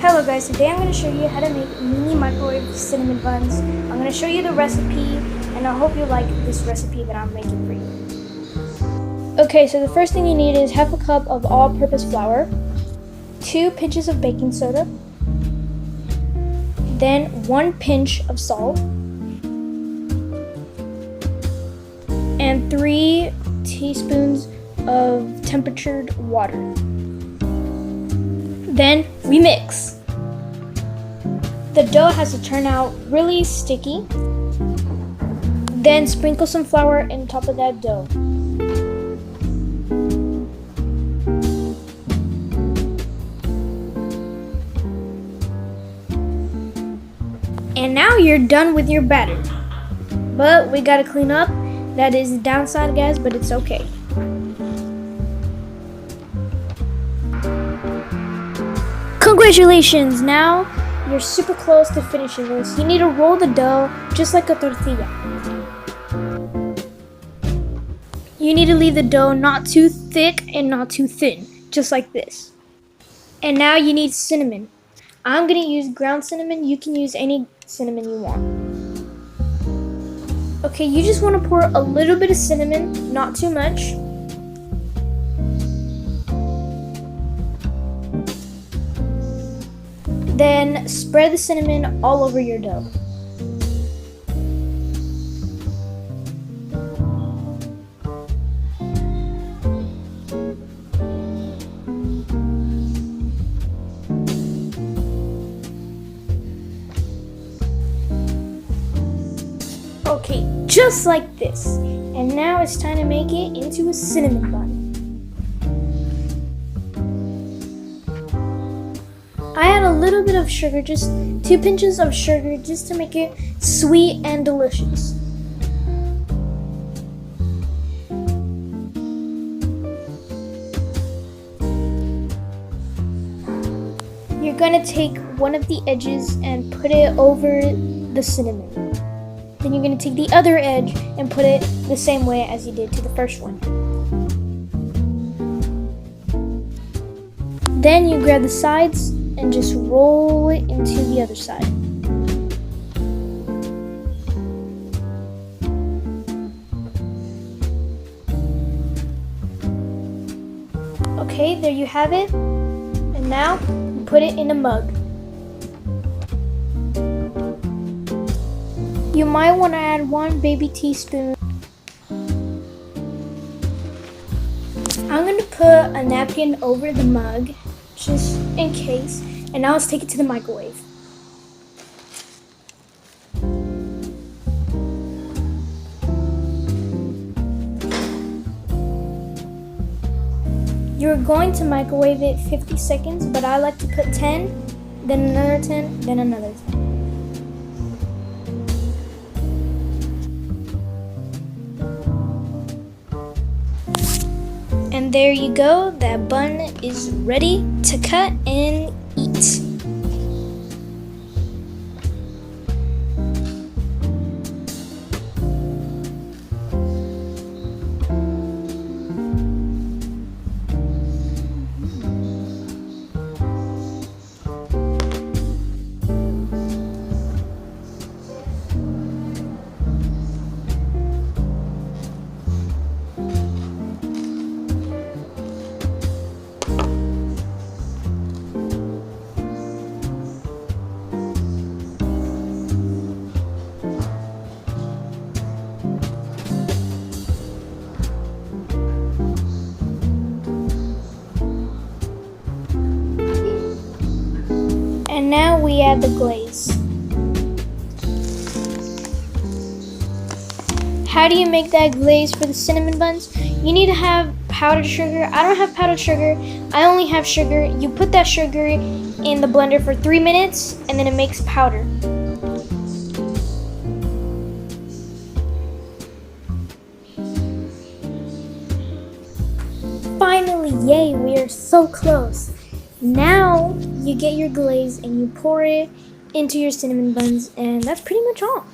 Hello guys, today I'm going to show you how to make mini microwave cinnamon buns. I'm going to show you the recipe and I hope you like this recipe that I'm making for you. Okay, so the first thing you need is half a cup of all-purpose flour, 2 pinches of baking soda, then 1 pinch of salt, and 3 teaspoons of temperatured water. Then we mix. The dough has to turn out really sticky. Then sprinkle some flour on top of that dough. And now you're done with your batter. But we gotta clean up. That is the downside, guys, but it's okay. Congratulations! Now you're super close to finishing this. You need to roll the dough just like a tortilla. You need to leave the dough not too thick and not too thin, just like this. And now you need cinnamon. I'm gonna use ground cinnamon. You can use any cinnamon you want. Okay, you just want to pour a little bit of cinnamon, not too much. Then spread the cinnamon all over your dough. Okay, just like this. And now it's time to make it into a cinnamon bun. I add a little bit of sugar, just 2 pinches of sugar, just to make it sweet and delicious. You're gonna take one of the edges and put it over the cinnamon. Then you're gonna take the other edge and put it the same way as you did to the first one. Then you grab the sides and just roll it into the other side. Okay, there you have it. And now you put it in a mug. You might want to add 1 baby teaspoon. I'm going to put a napkin over the mug, just in case, and now let's take it to the microwave. You're going to microwave it 50 seconds, but I like to put 10, then another 10, then another 10. And there you go, that bun is ready to cut and eat. And now we add the glaze. How do you make that glaze for the cinnamon buns? You need to have powdered sugar. I don't have powdered sugar. I only have sugar. You put that sugar in the blender for 3 minutes and then it makes powder. Finally, yay, we are so close. Now you get your glaze and you pour it into your cinnamon buns, and that's pretty much all.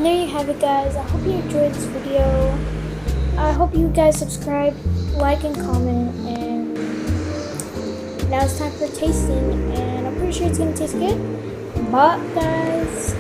there you have it, guys. I hope you enjoyed this video. I hope you guys subscribe, like, and comment. And now it's time for tasting, and I'm pretty sure it's gonna taste good. Bye, guys.